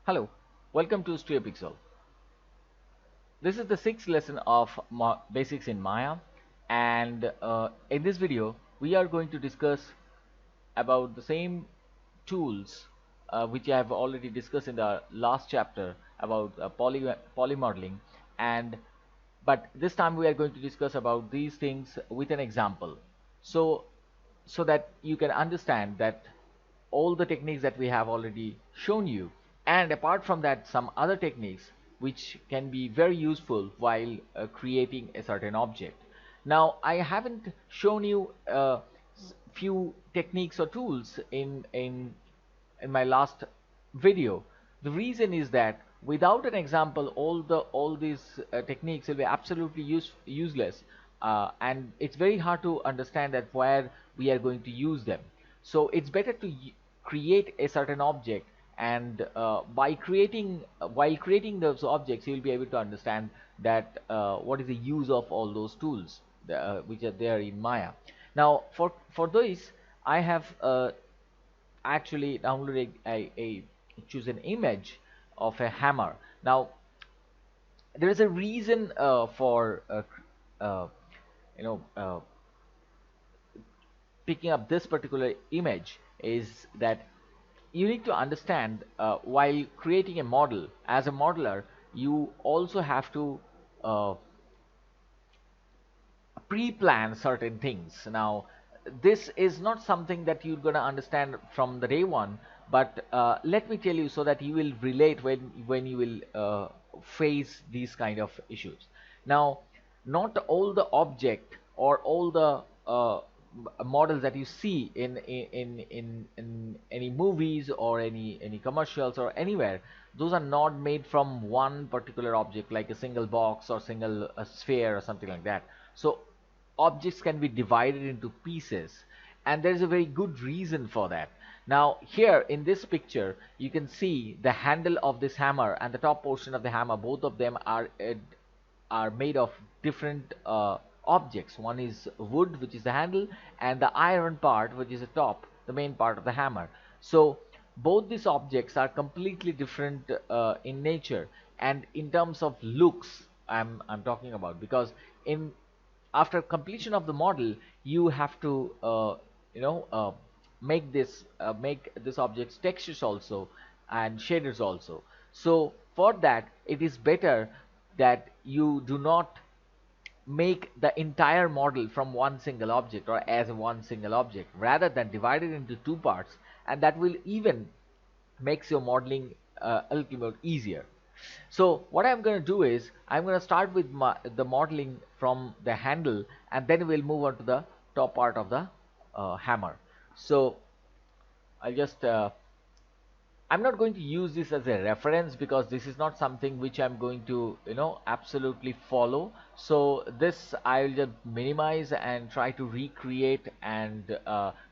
Hello, welcome to Studio Pixel. This is the sixth lesson of Basics in Maya, and in this video, we are going to discuss about the same tools which I have already discussed in the last chapter about polymodeling, and but this time we are going to discuss about these things with an example. So, so that you can understand that all the techniques that we have already shown you, and apart from that some other techniques which can be very useful while creating a certain object. Now I haven't shown you few techniques or tools in my last video. The reason is that without an example all these techniques will be absolutely useless, and it's very hard to understand that where we are going to use them. So it's better to create a certain object, and while creating those objects you will be able to understand that what is the use of all those tools which are there in Maya. Now for this I have actually downloaded choose an image of a hammer. Now there is a reason for uh, you know picking up this particular image, is that you need to understand while creating a model as a modeler, you also have to uh, pre-plan certain things. Now this is not something that you're going to understand from the day one, but let me tell you so that you will relate when you will face these kind of issues. Now not all the object or all the models that you see in any movies or any commercials or anywhere, those are not made from one particular object like a single box or single sphere or something like that. So objects can be divided into pieces, and there is a very good reason for that. Now here in this picture you can see the handle of this hammer and the top portion of the hammer. Both of them are made of different objects. One is wood, which is the handle, and the iron part, which is the top, the main part of the hammer. So both these objects are completely different in nature and in terms of looks. I'm talking about, because in after completion of the model you have to you know uh, make this object's textures also and shaders also. So for that it is better that you do not make the entire model from one single object or as one single object, rather than divide it into two parts, and that will even makes your modeling a little more easier. So what I'm going to do is I'm going to start with the modeling from the handle, and then we'll move on to the top part of the hammer. So I'll just I'm not going to use this as a reference because this is not something which I'm going to absolutely follow. So this I'll just minimize and try to recreate, and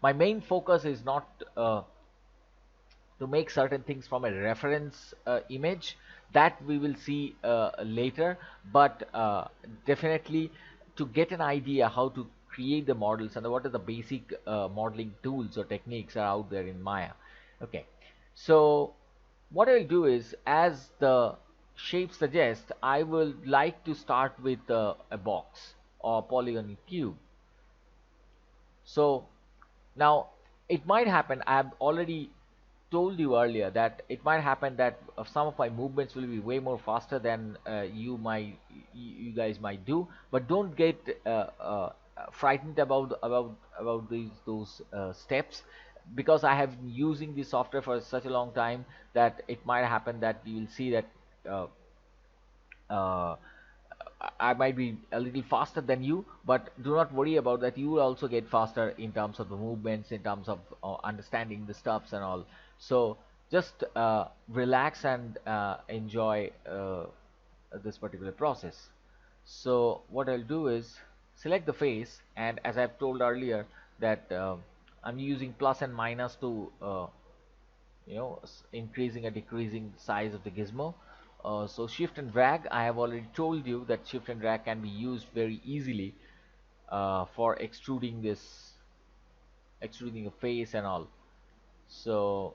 my main focus is not to make certain things from a reference image that we will see later, but definitely to get an idea how to create the models and what are the basic modeling tools or techniques are out there in Maya. Okay, so what I'll do is, as the shape suggests, I would like to start with a box or polygon cube. So now it might happen, I have already told you earlier that it might happen that some of my movements will be way more faster than you guys might do, but don't get frightened about those steps, because I have been using this software for such a long time that it might happen that you will see that uh, uh, I might be a little faster than you, but do not worry about that. You will also get faster in terms of the movements, in terms of understanding the stuffs and all. So just relax and enjoy this particular process. So what I'll do is select the face, and as I've told earlier that I'm using plus and minus to increasing or decreasing size of the gizmo. So shift and drag, I have already told you that shift and drag can be used very easily for extruding a face and all. So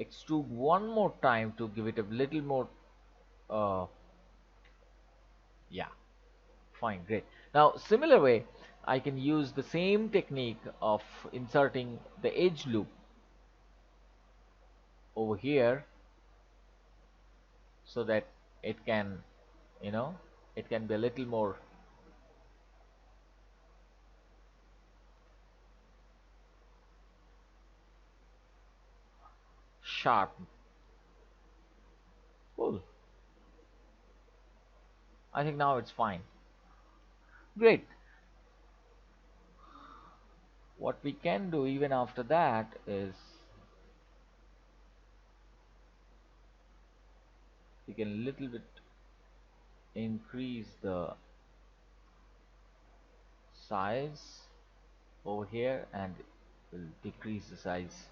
extrude one more time to give it a little more uh, yeah, fine, great. Now similar way I can use the same technique of inserting the edge loop over here so that it can, you know, it can be a little more sharp. Cool. I think now it's fine. Great. What we can do even after that is we can little bit increase the size over here and will decrease the size,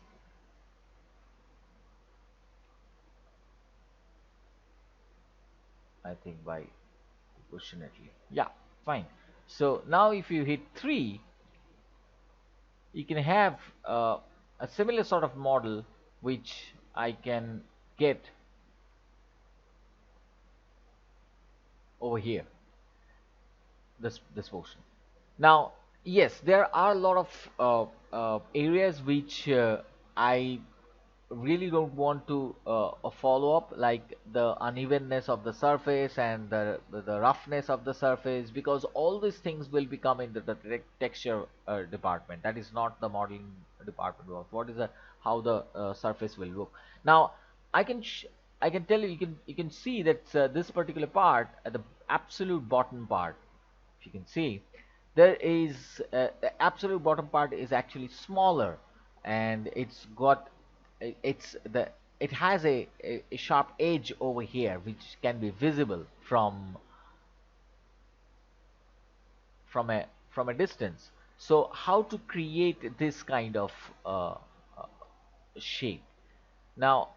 I think, by proportionately. Yeah, fine. So now if you hit 3, you can have a similar sort of model which I can get over here, this portion. Now yes, there are a lot of areas which I really don't want to follow up, like the unevenness of the surface and the roughness of the surface, because all these things will become in the texture department. That is not the modeling department work. What is the how the surface will look. Now I can I can tell you, you can see that this particular part at the absolute bottom part, if you can see, there is the absolute bottom part is actually smaller, and it's got it's the it has a sharp edge over here which can be visible from a distance. So how to create this kind of uh, uh, shape? Now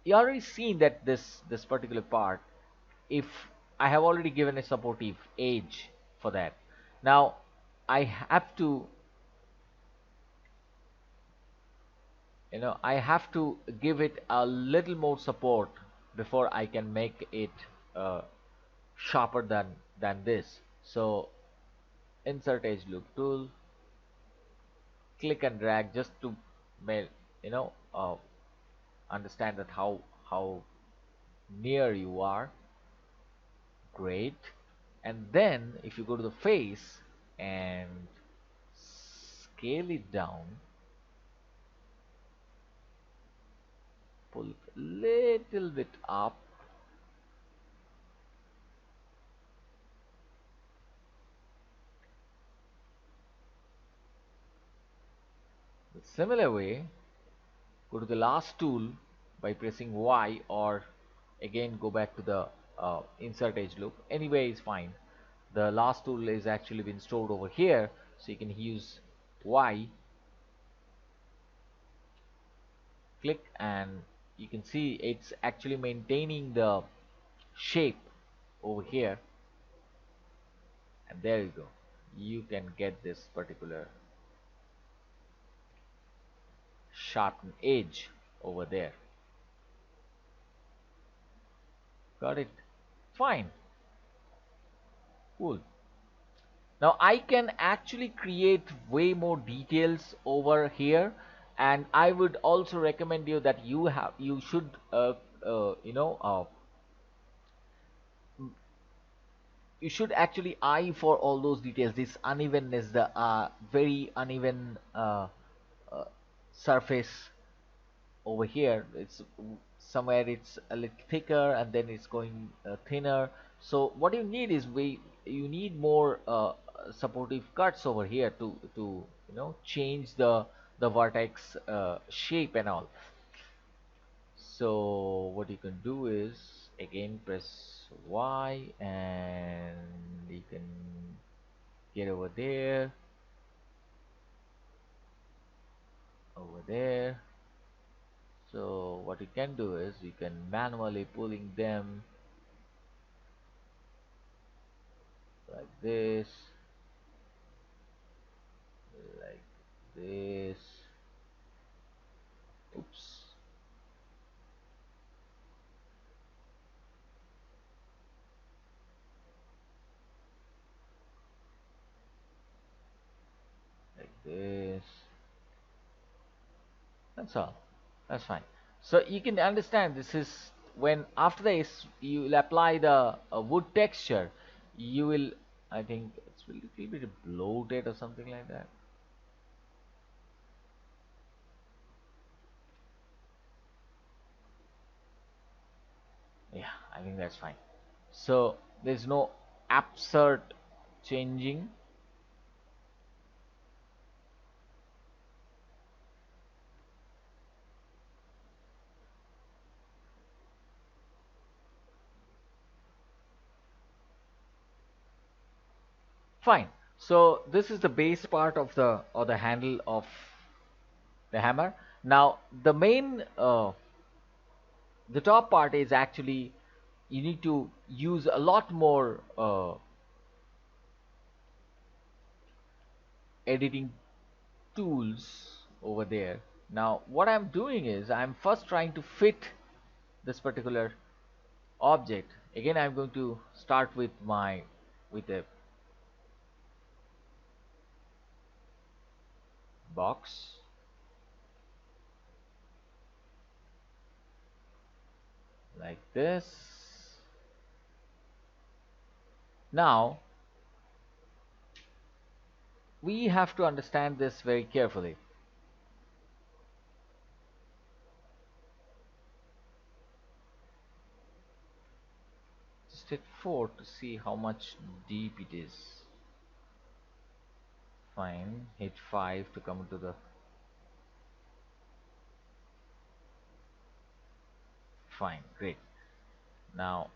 you already seen that this particular part, if I have already given a supportive edge for that, now I have to, I have to give it a little more support before I can make it uh, sharper than this. So insert edge loop tool, click and drag just to make, understand that how near you are. Great. And then if you go to the face and scale it down, pull it a little bit up, the similar way, go to the last tool by pressing Y, or again go back to the insert edge loop. Anyway is fine. The last tool is actually been stored over here, so you can use Y, click, and you can see it's actually maintaining the shape over here, and there you go. You can get this particular sharpened edge over there. Got it? Fine. Cool. Now I can actually create way more details over here, and I would also recommend you that you should you should actually eye for all those details, this unevenness, the very uneven uh, surface over here. It's somewhere it's a little thicker and then it's going thinner. So what you need is you need more supportive cuts over here to change the vertex shape and all. So what you can do is again press Y and you can get over there, over there. So what you can do is you can manually pulling them like this, like this, this. That's all. That's fine. So you can understand this is when after this you will apply the wood texture. You will, I think it's a little bit bloated or something like that. Yeah, I think that's fine. So there's no absurd changing. Fine. So this is the base part of the or the handle of the hammer. Now the top part is actually you need to use a lot more editing tools over there. Now what I'm doing is I'm first trying to fit this particular object. Again, I'm going to start with a box like this. Now we have to understand this very carefully. Just hit 4 to see how much deep it is. Fine. Hit 5 to come to the fine. Great. Now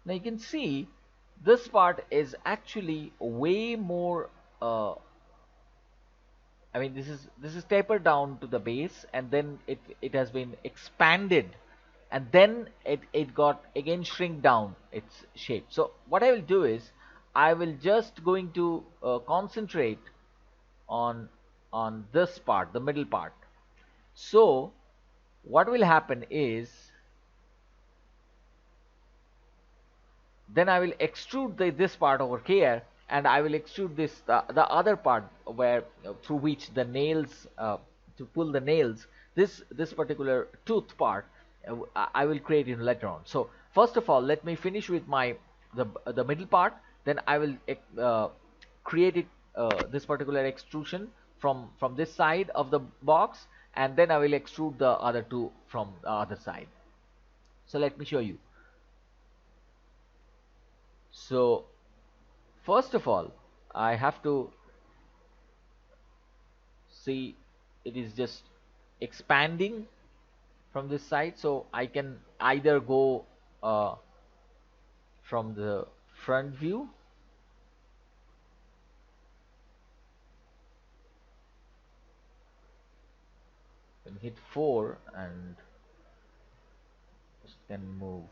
you can see this part is actually way more I mean this is tapered down to the base, and then it has been expanded, and then it got again shrink down its shape. So what I will do is I will just going to concentrate on this part, the middle part. So what will happen is then I will extrude this part over here, and I will extrude the other part where through which the nails to pull the nails, this particular tooth part I will create in later on. So first of all, let me finish with the middle part, then I will create it this particular extrusion from this side of the box, and then I will extrude the other two from the other side. So let me show you. So first of all, I have to see it is just expanding from this side, so I can either go from the front view and hit 4 and just can move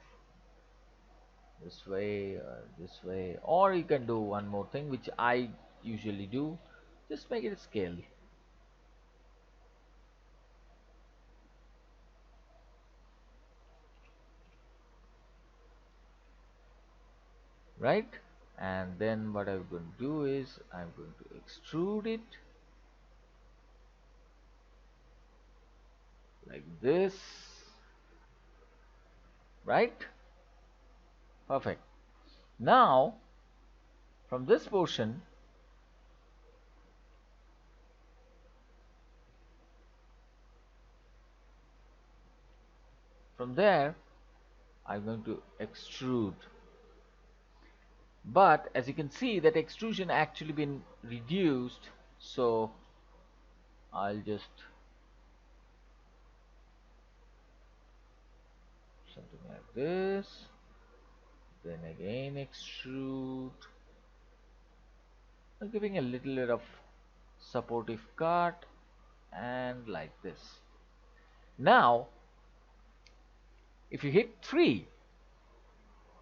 this way, or you can do one more thing which I usually do, just make it scale. Right, and then what I'm going to do is I'm going to extrude it like this, right? Perfect. Now from this portion, from there I'm going to extrude, but as you can see that extrusion actually been reduced, so I'll just something like this, then again extrude, giving a little bit of supportive cut, and like this. Now if you hit 3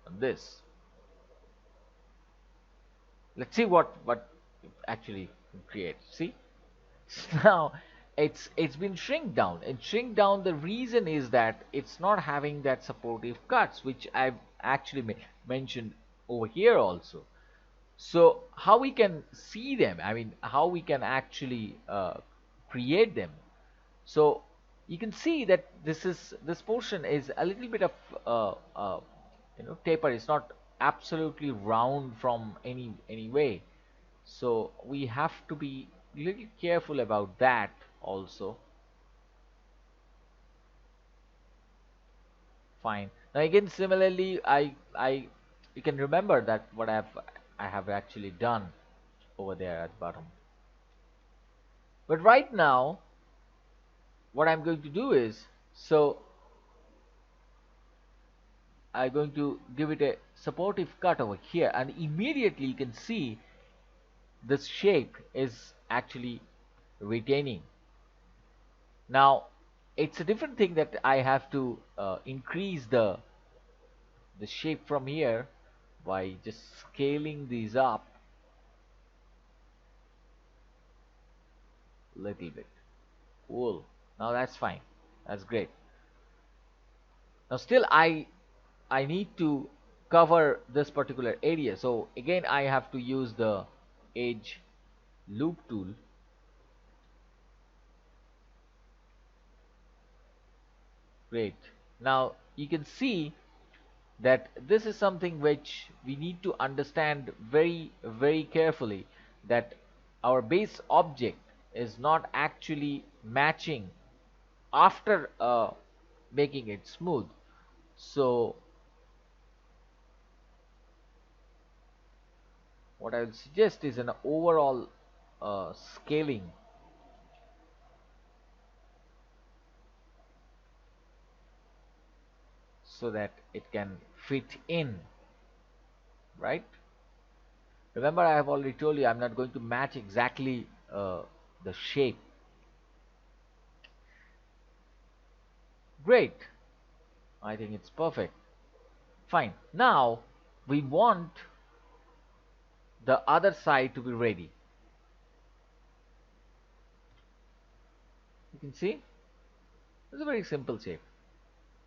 on this, let's see what it actually creates. See, now it's been shrink down, and shrink down, the reason is that it's not having that supportive cuts which I've actually mentioned over here also. So how we can see them, I mean how we can actually create them. So you can see that this portion is a little bit of taper. It's not absolutely round from any way. So we have to be a little careful about that also. Fine. Now again, similarly, I you can remember that what I have actually done over there at the bottom. But right now, what I'm going to do is, so I'm going to give it a supportive cut over here, and immediately you can see this shape is actually retaining. Now it's a different thing that I have to increase the shape from here by just scaling these up a little bit. Cool. Now that's fine. That's great. Now still I need to cover this particular area. So again I have to use the edge loop tool. Great. Now you can see that this is something which we need to understand very carefully, that our base object is not actually matching after making it smooth. So what I will suggest is an overall scaling, so that it can fit in, right? Remember, I have already told you I'm not going to match exactly the shape. Great. I think it's perfect. Fine. Now we want the other side to be ready. You can see it's a very simple shape.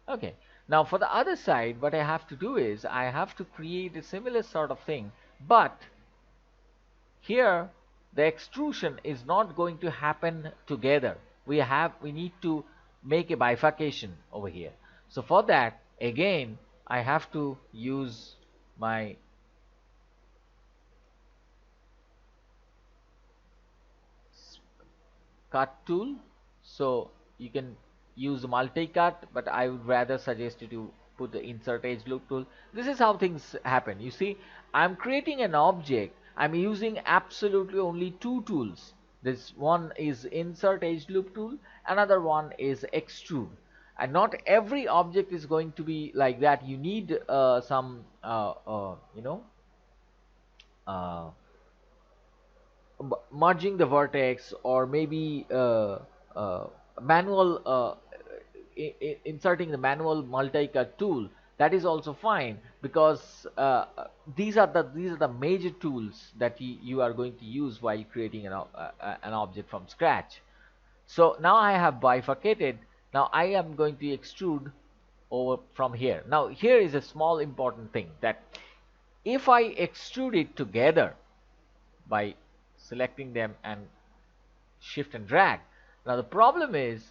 Okay. Now for the other side, what I have to do is I have to create a similar sort of thing, but here the extrusion is not going to happen together. We need to make a bifurcation over here. So for that, again I have to use my cut tool. So you can use multi-cut, but I would rather suggest you to put the insert edge loop tool. This is how things happen. You see, I'm creating an object. I'm using absolutely only two tools. This one is insert edge loop tool, another one is extrude. And not every object is going to be like that. You need some uh, merging the vertex, or maybe uh, manual inserting the manual multi-cut tool. That is also fine, because these are the major tools that you are going to use while creating an object from scratch. So now I have bifurcated. Now I am going to extrude over from here. Now here is a small important thing, that if I extrude it together by selecting them and shift and drag. Now the problem is,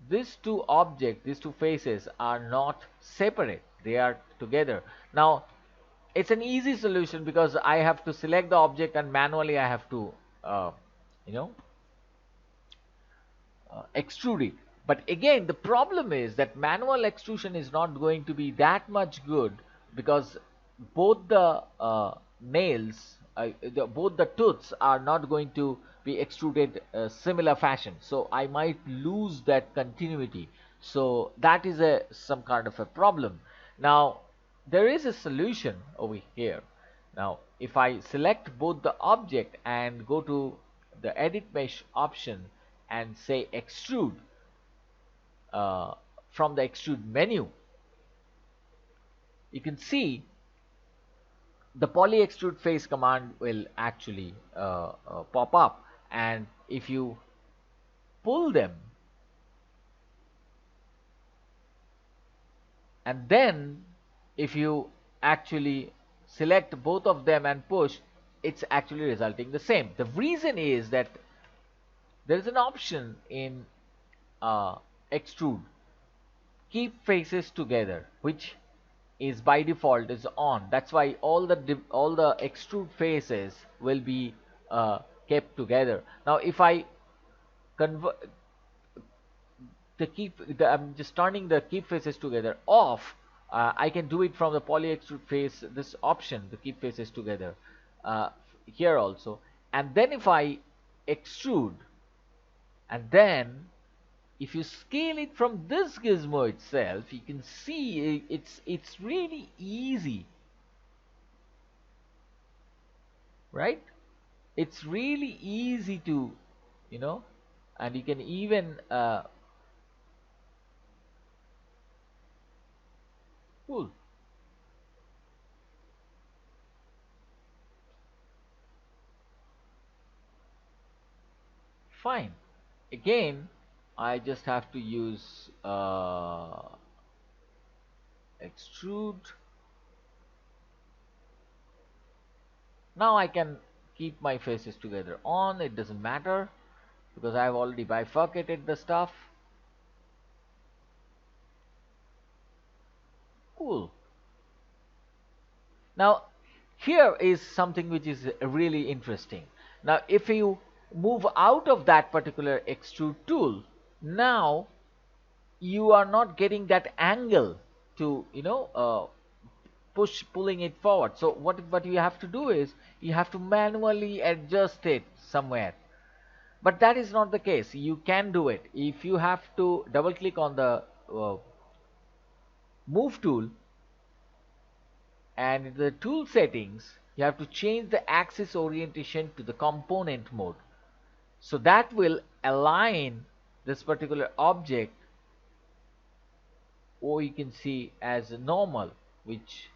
these two objects, these two faces are not separate, they are together. Now it's an easy solution, because I have to select the object and manually I have to you know extrude it. But again, the problem is that manual extrusion is not going to be that much good, because both the nails, both the tooths are not going to be extruded similar fashion. So I might lose that continuity. So that is some kind of a problem. Now there is a solution over here. Now if I select both the object and go to the edit mesh option and say extrude, from the extrude menu, you can see the poly extrude face command will actually pop up, and if you pull them and then if you actually select both of them and push, it's actually resulting the same. The reason is that there is an option in uh, extrude, keep faces together, which is by default is on. That's why all the extrude faces will be kept together. Now if I convert I'm just turning the keep faces together off. I can do it from the poly extrude face, this option, the keep faces together, uh, here also. And then if I extrude, and then if you scale it from this gizmo itself, you can see it's really easy, right? It's really easy to, you know, and you can even cool. Fine. Again, I just have to use extrude. Now I can keep my faces together on. It doesn't matter because I've already bifurcated the stuff. Cool. Now here is something which is really interesting. Now if you move out of that particular extrude tool, now you are not getting that angle to, you know, pulling it forward. So what you have to do is you have to manually adjust it somewhere. But that is not the case. You can do it. If you have to double click on the move tool, and in the tool settings you have to change the axis orientation to the component mode. So that will align this particular object, or you can see as normal, which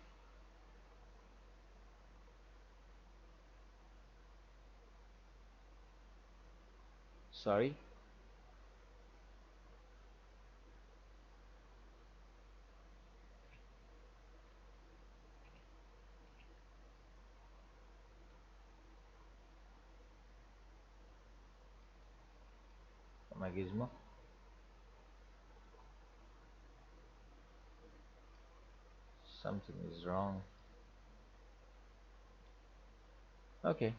sorry, my gizmo, something is wrong. Okay,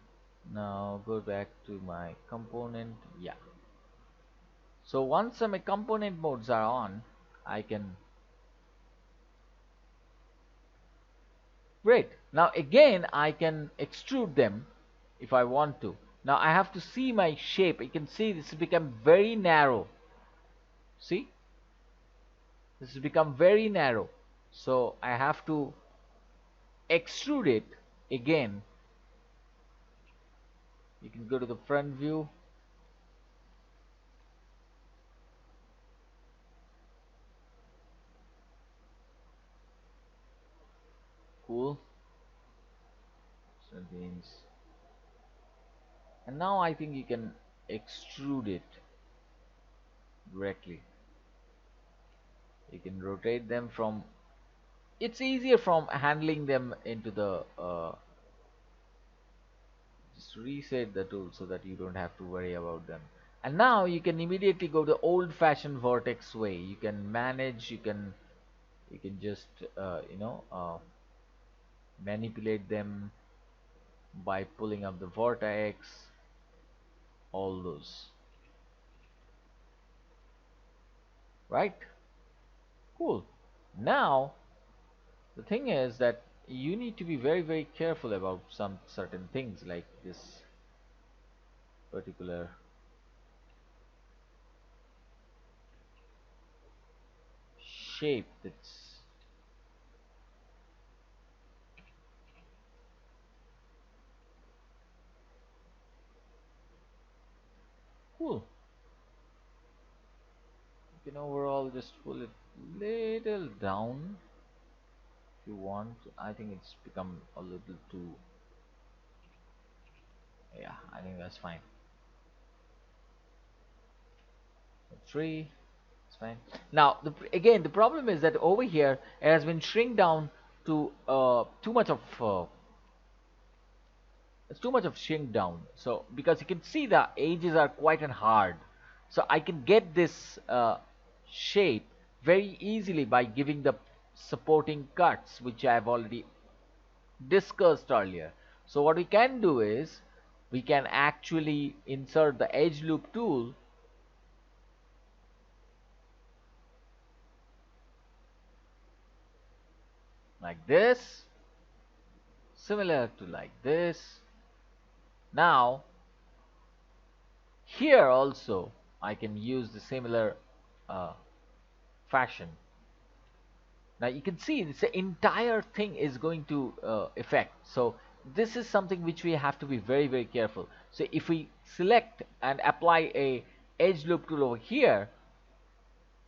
now go back to my component. Yeah, so once my component modes are on, I can, great. Now again I can extrude them if I want to. Now I have to see my shape. You can see this has become very narrow. See, this has become very narrow, so I have to extrude it again. You can go to the front view. Cool. So means, and now I think you can extrude it directly. You can rotate them from, it's easier from handling them into the just reset the tool so that you don't have to worry about them. And now you can immediately go the old-fashioned vertex way. You can manage, you can just manipulate them by pulling up the vertex, all those, right? Cool. Now the thing is that you need to be very careful about some certain things, like this particular shape. That's cool. You can overall just pull it little down if you want. I think it's become a little too, yeah, I think that's fine. 3, it's fine. Now again the problem is that over here it has been shrink down to it's too much of shrink down. So because you can see the edges are quite and hard, so I can get this shape very easily by giving the supporting cuts which I have already discussed earlier. So what we can do is we can actually insert the edge loop tool like this, similar to like this. Now here also I can use the similar uh, fashion. Now you can see this entire thing is going to affect. So this is something which we have to be very careful. So if we select and apply a edge loop tool over here,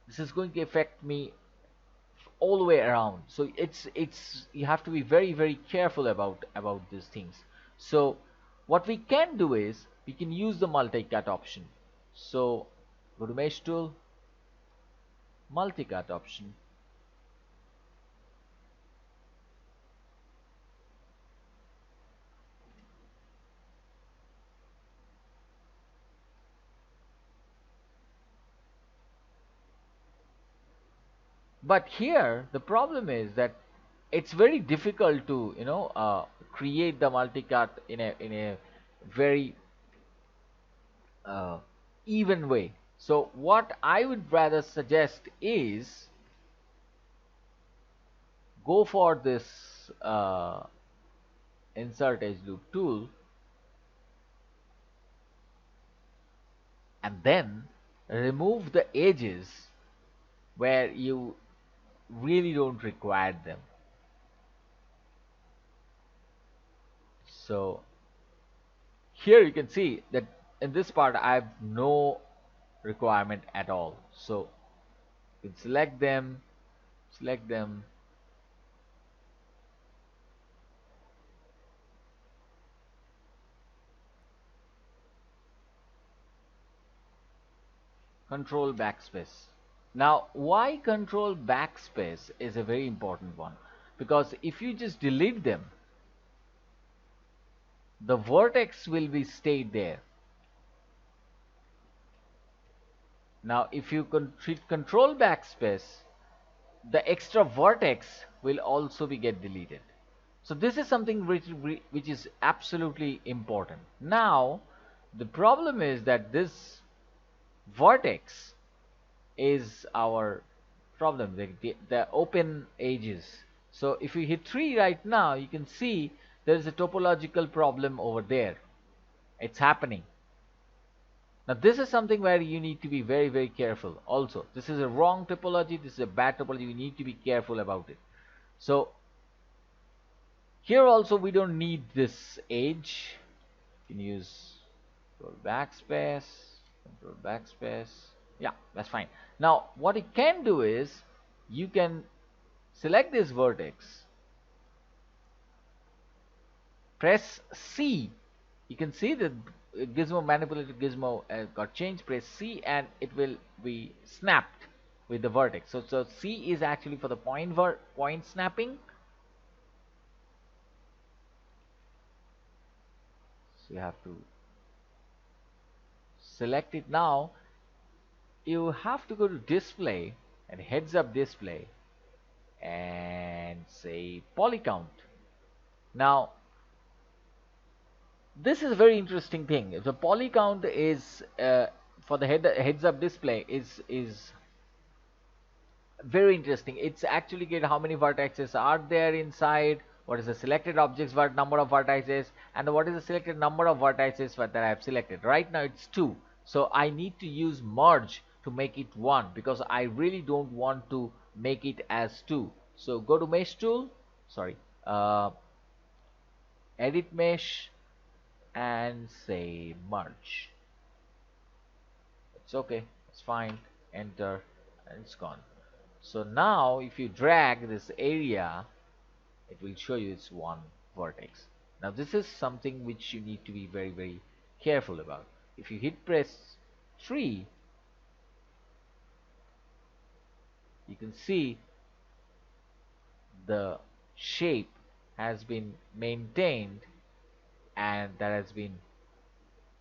this is going to affect me all the way around. So it's you have to be very careful about these things. So what we can do is we can use the multi-cut option. So go to mesh tool, multi-cut option. But here the problem is that it's very difficult to create the multi-cut in a very uh, even way. So what I would rather suggest is go for this insert edge loop tool and then remove the edges where you really don't require them. So here you can see that in this part I have no requirement at all. So you can select them, control backspace. Now why control backspace is a very important one, because if you just delete them, the vertex will be stayed there. Now if you control backspace, the extra vertex will also be get deleted. So this is something which is absolutely important. Now the problem is that this vertex is our problem, the open edges. So if you hit 3 right now, you can see there is a topological problem over there. It's happening. Now this is something where you need to be very careful. Also, this is a wrong topology, this is a bad topology, you need to be careful about it. So here also we don't need this edge. You can use control backspace. Yeah, that's fine. Now what you can do is you can select this vertex, press C. You can see the gizmo, manipulated gizmo got changed. Press C and it will be snapped with the vertex. So C is actually for the point snapping. So you have to select it. Now you have to go to display and heads up display and say poly count. Now this is a very interesting thing. The poly count is for the heads up display is very interesting. It's actually get how many vertices are there inside, what is the selected objects number of vertices, and what is the selected number of vertices that I have selected. Right now it's 2, so I need to use merge to make it 1 because I really don't want to make it as 2. So go to mesh tool, sorry, edit mesh and say merge. It's okay, it's fine, enter, and it's gone. So now if you drag this area, it will show you it's one vertex. Now this is something which you need to be very careful about. If you hit press 3, you can see the shape has been maintained and that has been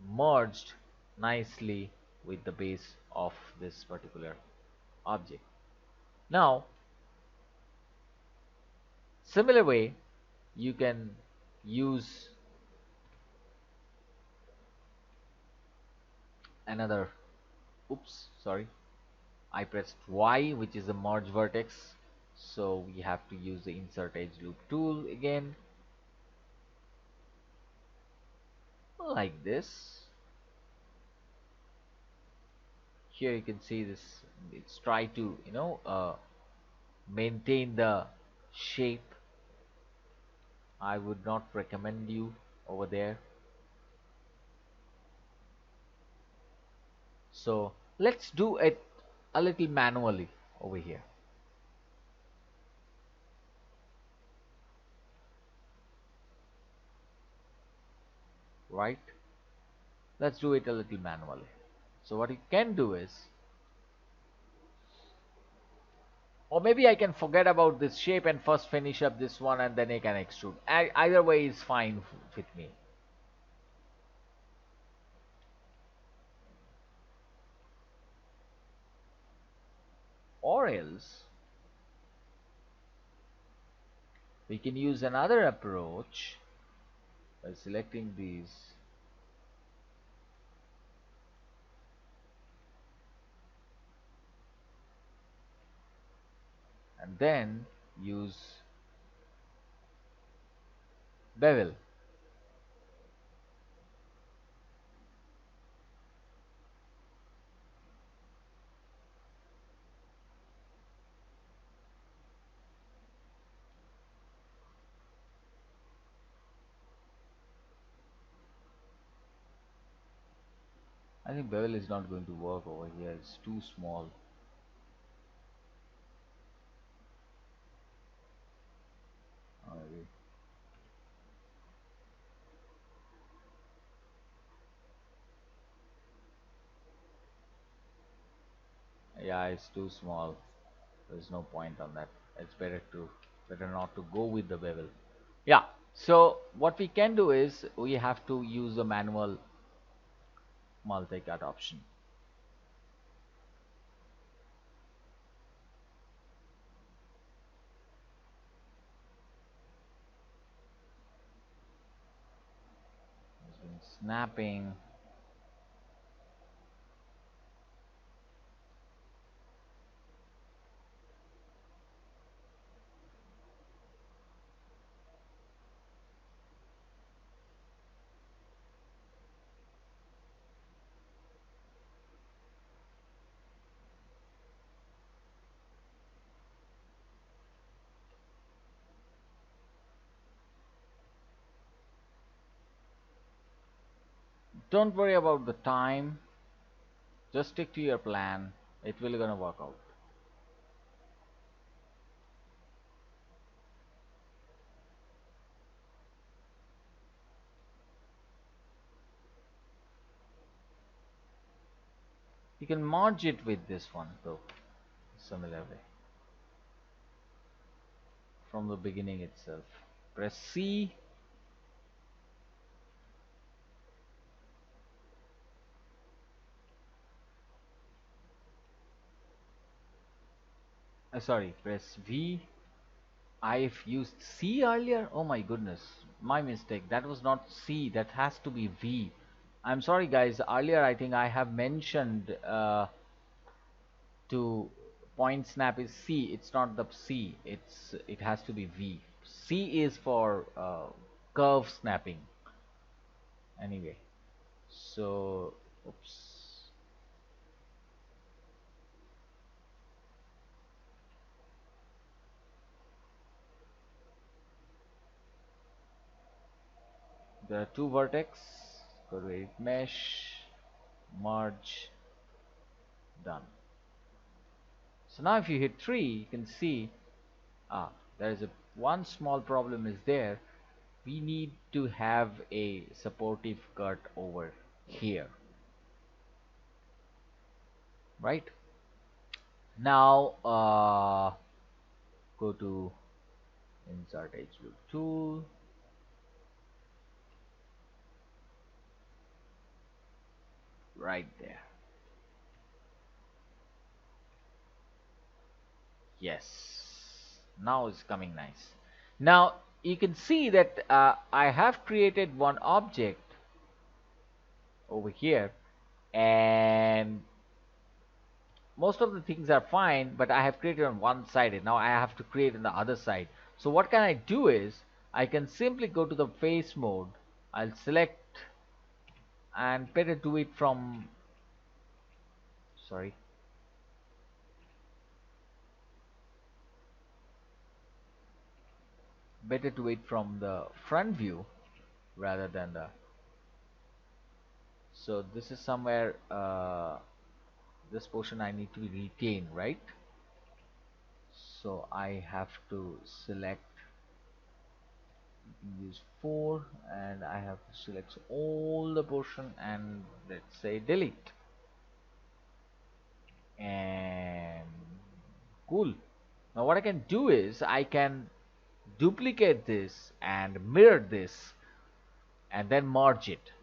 merged nicely with the base of this particular object. Now, similar way, you can use another, oops, sorry, I pressed Y, which is the merge vertex. So we have to use the insert edge loop tool again, like this. Here you can see this, it's try to, maintain the shape. I would not recommend you over there. So let's do it a little manually over here, right? Let's do it a little manually. So what you can do is, or maybe I can forget about this shape and first finish up this one and then I can extrude. Either way is fine with me. Or else we can use another approach by selecting these and then use bevel. I think bevel is not going to work over here, it's too small. Maybe. Yeah, it's too small. There's no point on that. It's better not to go with the bevel. Yeah. So what we can do is we have to use the manual multi-cut option. It's been snapping. Don't worry about the time. Just stick to your plan. It will gonna work out. You can merge it with this one though, similar way. From the beginning itself. Press C. Sorry, press V. I've used C earlier. Oh my goodness, my mistake. That was not C. That has to be V. I'm sorry, guys. Earlier, I think I have mentioned to point snap is C. It's not the C. It has to be V. C is for curve snapping. Anyway, so oops. There are two vertex. Go to edit mesh, merge, done. So now if you hit 3, you can see there is a one small problem is there. We need to have a supportive cut over here, right? Now go to insert edge loop tool, right there. Yes, now it's coming nice. Now you can see that I have created one object over here, and most of the things are fine, but I have created on one side and now I have to create on the other side. So what can I do is I can simply go to the face mode. I'll select and better do it from, sorry, better do it from the front view rather than the, so this is somewhere this portion I need to retain, right? So I have to select, use 4, and I have to select all the portion and let's say delete. And cool. Now what I can do is I can duplicate this and mirror this and then merge it.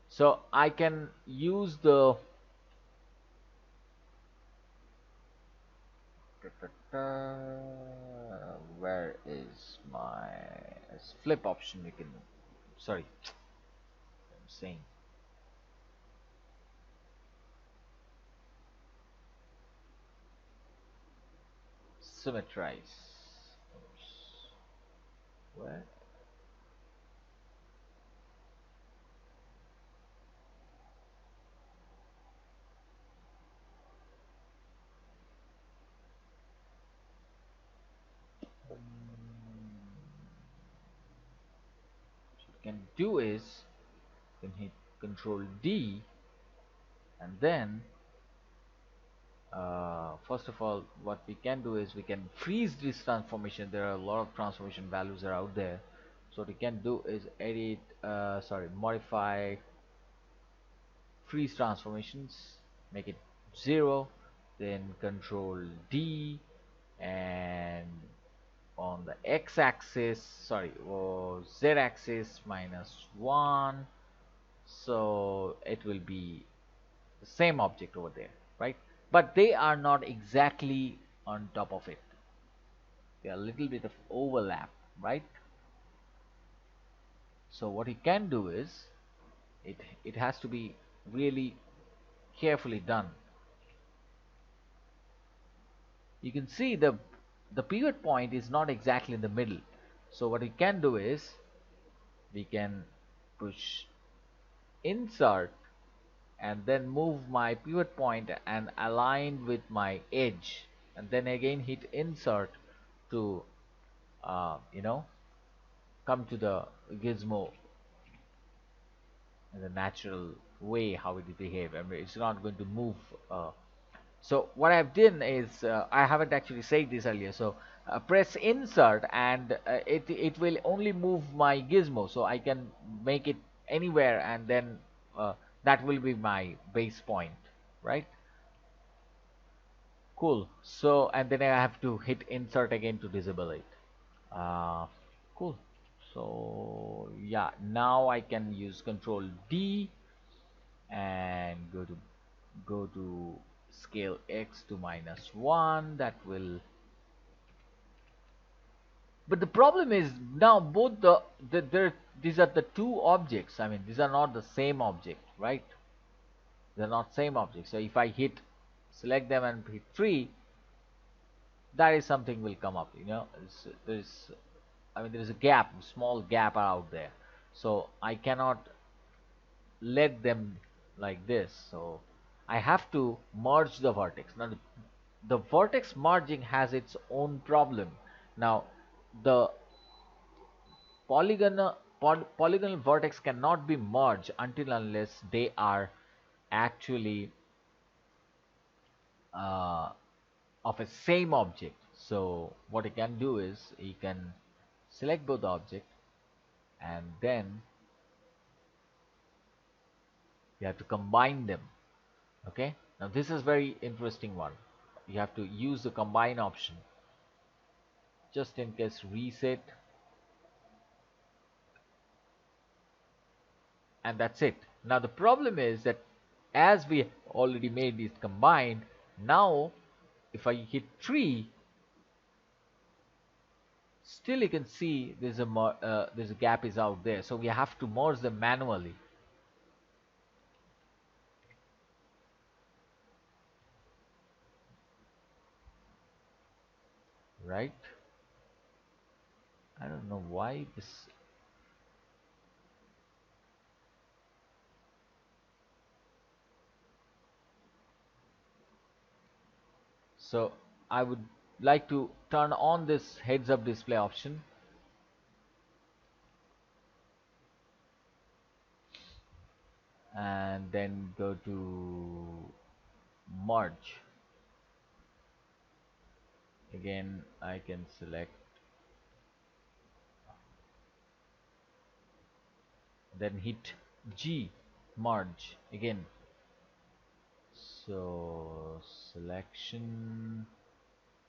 So I can use the where is my flip option? You can, sorry, I'm saying symmetrize. Oops. Where? What you can do is you can hit Control D, and then first of all, what we can do is we can freeze this transformation. There are a lot of transformation values are out there. So what we can do is edit, modify freeze transformations, make it 0, then Control D, and on the x-axis, sorry, or z-axis -1. So it will be the same object over there, right? But they are not exactly on top of it. There are a little bit of overlap, right? So what you can do is it has to be really carefully done. You can see the pivot point is not exactly in the middle. So what we can do is we can push insert and then move my pivot point and align with my edge, and then again hit insert to you know, come to the gizmo in the natural way how it will behave. I mean, it's not going to move. So what I've done is I haven't actually said this earlier. So press insert and it will only move my gizmo, so I can make it anywhere, and then that will be my base point, right? Cool. So and then I have to hit insert again to disable it. uh, cool. So yeah, now I can use Control D and go to scale X to -1. That will, but the problem is now both these are the two objects. I mean, these are not the same object, right? They're not same object. So if I hit select them and hit 3, that is something will come up, you know. There's, I mean, there is a gap, small gap out there, so I cannot let them like this. So I have to merge the vertex. Now the vertex merging has its own problem. Now the polygonal vertex cannot be merged until unless they are actually uh, of a same object. So what you can do is you can select both object, and then you have to combine them. Okay, now this is very interesting one. You have to use the combine option. just in case reset, and that's it. Now the problem is that as we already made these combined, now if I hit 3, still you can see there's a gap is out there, so we have to merge them manually, right? I don't know why this. So I would like to turn on this heads up display option, and then go to merge. Again I can select, then hit G, merge again. So selection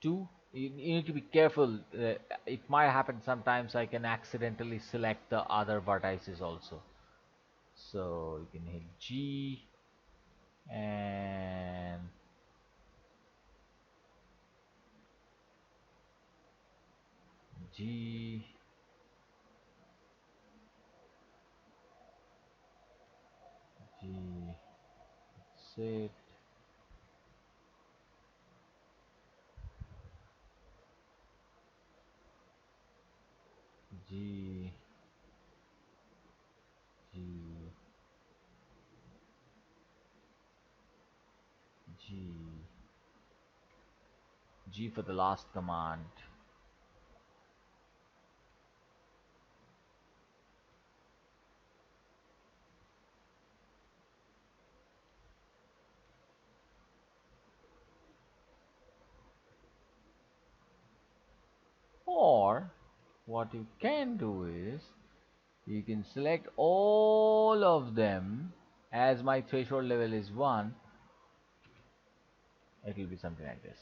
2, you need to be careful, it might happen sometimes I can accidentally select the other vertices also. So you can hit G and G, G, set, G, G, G, G for the last command. Or what you can do is you can select all of them. As my threshold level is 1, it will be something like this.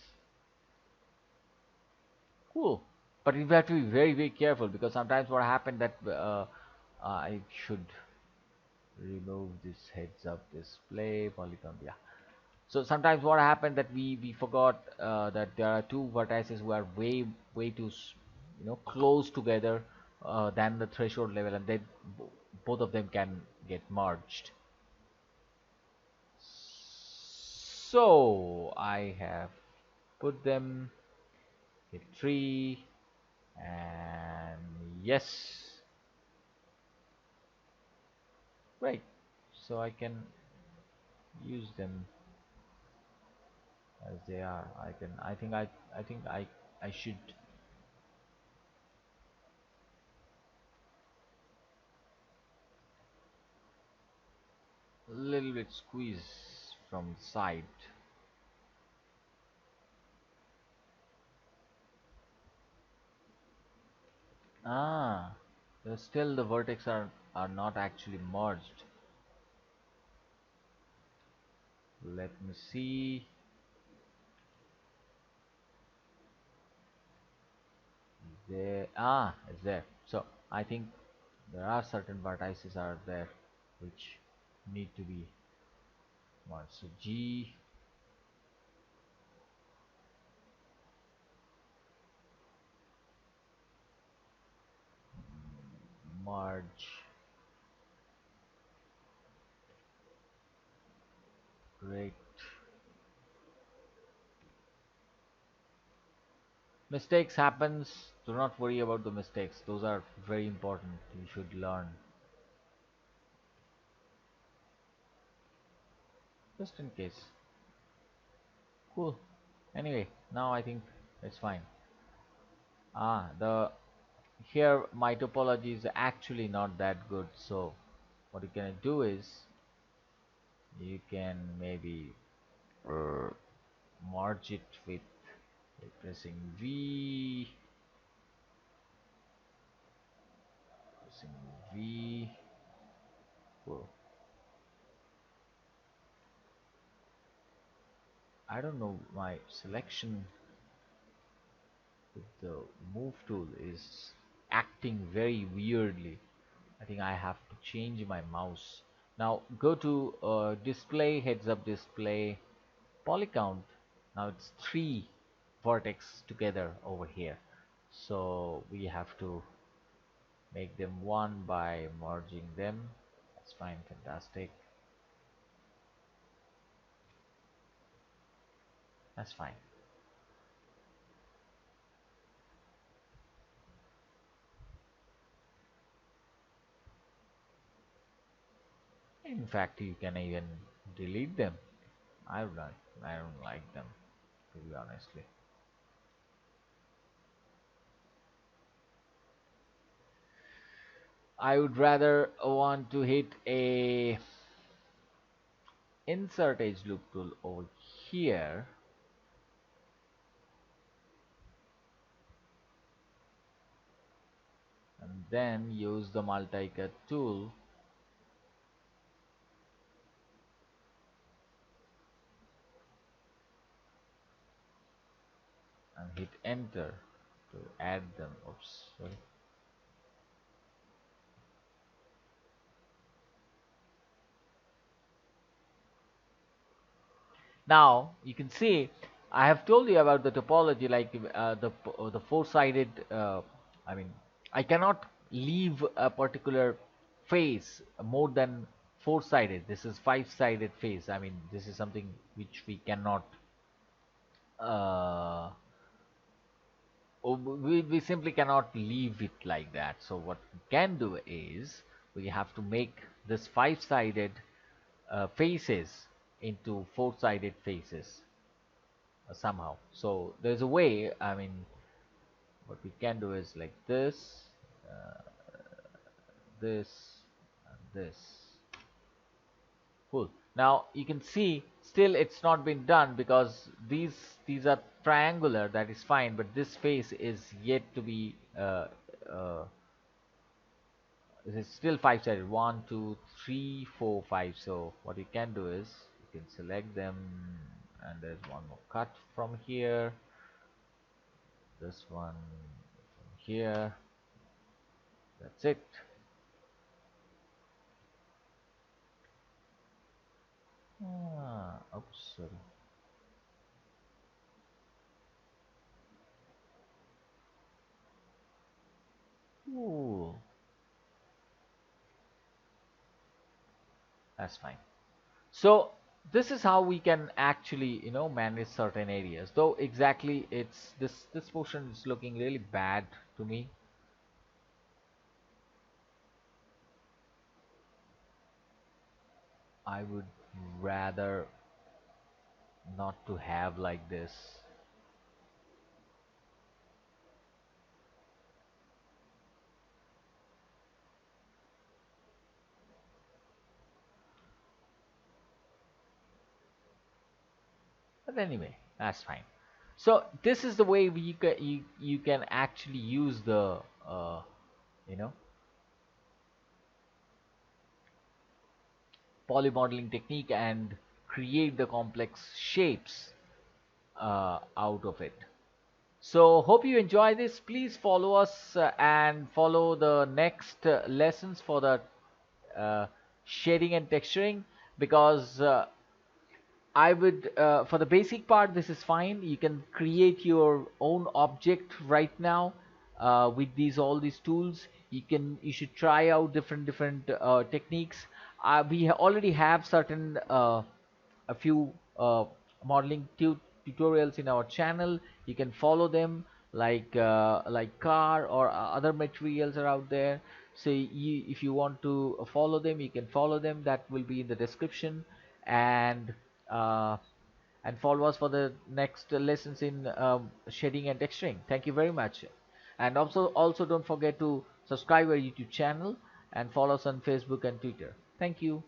Cool. But you have to be very, very careful, because sometimes what happened that I should remove this heads up display polygon. Yeah. So sometimes what happened that we forgot that there are two vertices who are way too close together than the threshold level, and then both of them can get merged. So I have put them hit 3, and yes, right. So I can use them as they are. I should a little bit squeeze from side. Ah, still the vertex are not actually merged. Let me see. There, it's there. So I think there are certain vertices are there which need to be merged. So G, merge. Great. Mistakes happens. Do not worry about the mistakes. Those are very important. You should learn. Just in case. Cool. Anyway, now I think it's fine. The here my topology is actually not that good, so what you can do is you can maybe uh, merge it with pressing V, pressing V. Cool. I don't know my selection with the move tool is acting very weirdly. I think I have to change my mouse. Now go to display, heads up display, poly count. Now it's 3 vertex together over here. So we have to make them one by merging them. That's fine, fantastic. That's fine. In fact, you can even delete them. I don't like them, to be honestly. I would rather want to hit a insert edge loop tool over here, and then use the multi-cut tool and hit enter to add them. Oops, sorry. Now you can see I have told you about the topology, like the four-sided. I mean, I cannot leave a particular face more than four-sided. This is five-sided face. I mean, this is something which we cannot. Uh, we simply cannot leave it like that. So what we can do is we have to make this five-sided faces into four-sided faces somehow. So there's a way. I mean, what we can do is like this, uh, this, and this. Cool. Now you can see still it's not been done because these are triangular. That is fine, but this face is yet to be. It is still five-sided. One, two, three, four, five. So what you can do is you can select them, and there's one more cut from here. This one from here. That's it. Oops, sorry. Ooh, that's fine. So this is how we can actually, manage certain areas. Though exactly, it's this portion is looking really bad to me. I would rather not to have like this. But anyway, that's fine. So this is the way you can actually use the you know polymodeling technique and create the complex shapes out of it. So hope you enjoy this. Please follow us and follow the next lessons for the uh, shading and texturing, because I would, for the basic part, this is fine. You can create your own object right now with all these tools. You should try out different techniques. We already have certain a few modeling tutorials in our channel. You can follow them, like car or other materials are out there. So if you want to follow them, you can follow them. That will be in the description. And uh, follow us for the next lessons in shading and texturing. Thank you very much. And also don't forget to subscribe our YouTube channel and follow us on Facebook and Twitter. Thank you.